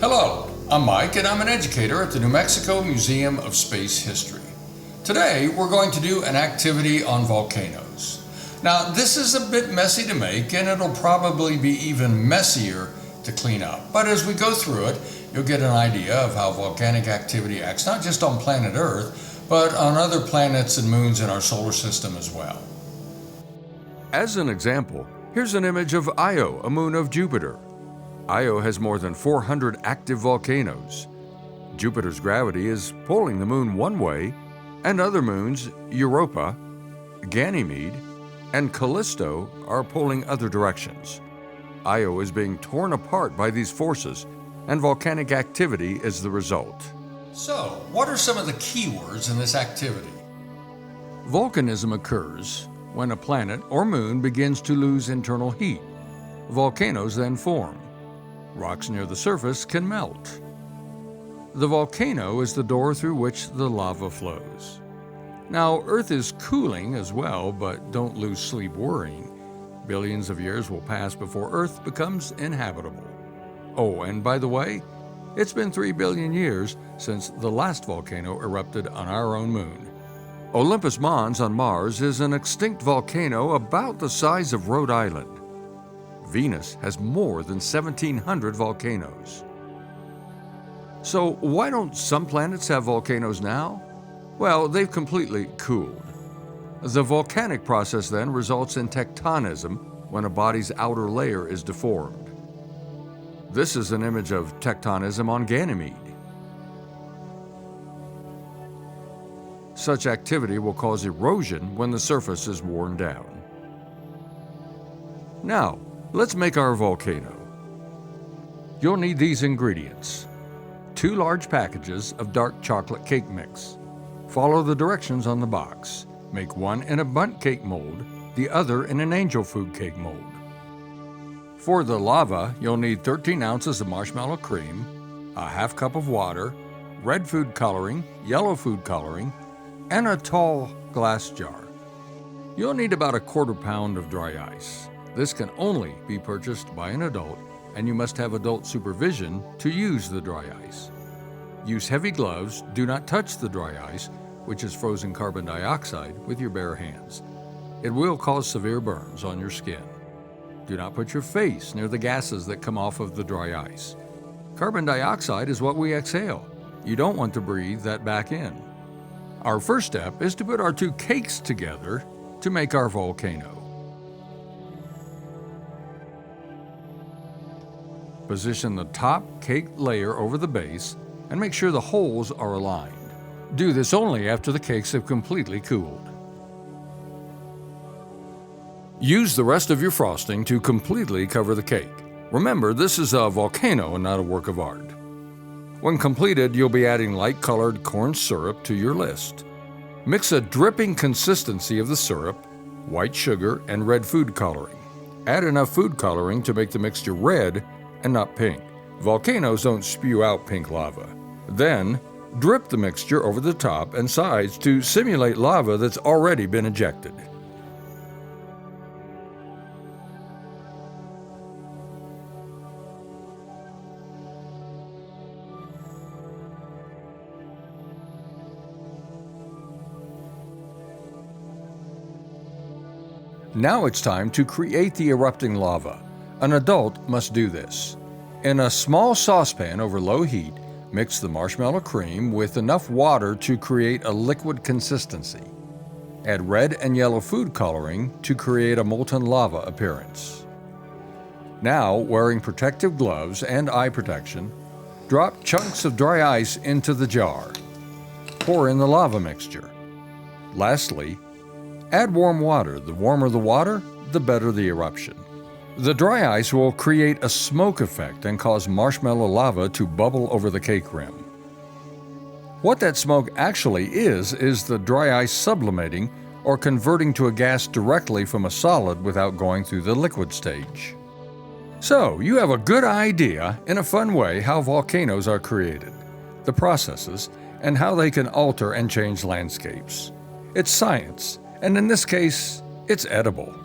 Hello, I'm Mike and I'm an educator at the New Mexico Museum of Space History. Today we're going to do an activity on volcanoes. Now this is a bit messy to make and it'll probably be even messier to clean up. But as we go through it, you'll get an idea of how volcanic activity acts not just on planet Earth, but on other planets and moons in our solar system as well. As an example, here's an image of Io, a moon of Jupiter. Io has more than 400 active volcanoes. Jupiter's gravity is pulling the moon one way, and other moons, Europa, Ganymede, and Callisto, are pulling other directions. Io is being torn apart by these forces, and volcanic activity is the result. So, what are some of the key words in this activity? Volcanism occurs when a planet or moon begins to lose internal heat. Volcanoes then form. Rocks near the surface can melt. The volcano is the door through which the lava flows. Now, Earth is cooling as well, but don't lose sleep worrying. Billions of years will pass before Earth becomes inhabitable. Oh, and by the way, it's been 3 billion years since the last volcano erupted on our own moon. Olympus Mons on Mars is an extinct volcano about the size of Rhode Island. Venus has more than 1,700 volcanoes. So why don't some planets have volcanoes now? Well, they've completely cooled. The volcanic process then results in tectonism when a body's outer layer is deformed. This is an image of tectonism on Ganymede. Such activity will cause erosion when the surface is worn down. Now, let's make our volcano. You'll need these ingredients: 2 large packages of dark chocolate cake mix. Follow the directions on the box. Make one in a bundt cake mold, the other in an angel food cake mold. For the lava, you'll need 13 ounces of marshmallow cream, a half cup of water, red food coloring, yellow food coloring, and a tall glass jar. You'll need about a 1/4 pound of dry ice. This can only be purchased by an adult, and you must have adult supervision to use the dry ice. Use heavy gloves, do not touch the dry ice, which is frozen carbon dioxide, with your bare hands. It will cause severe burns on your skin. Do not put your face near the gases that come off of the dry ice. Carbon dioxide is what we exhale. You don't want to breathe that back in. Our first step is to put our 2 cakes together to make our volcano. Position the top cake layer over the base and make sure the holes are aligned. Do this only after the cakes have completely cooled. Use the rest of your frosting to completely cover the cake. Remember, this is a volcano and not a work of art. When completed, you'll be adding light-colored corn syrup to your list. Mix a dripping consistency of the syrup, white sugar, and red food coloring. Add enough food coloring to make the mixture red and not pink. Volcanoes don't spew out pink lava. Then, drip the mixture over the top and sides to simulate lava that's already been ejected. Now it's time to create the erupting lava. An adult must do this. In a small saucepan over low heat, mix the marshmallow cream with enough water to create a liquid consistency. Add red and yellow food coloring to create a molten lava appearance. Now, wearing protective gloves and eye protection, drop chunks of dry ice into the jar. Pour in the lava mixture. Lastly, add warm water. The warmer the water, the better the eruption. The dry ice will create a smoke effect and cause marshmallow lava to bubble over the cake rim. What that smoke actually is the dry ice sublimating or converting to a gas directly from a solid without going through the liquid stage. So, you have a good idea, in a fun way, how volcanoes are created, the processes, and how they can alter and change landscapes. It's science, and in this case, it's edible.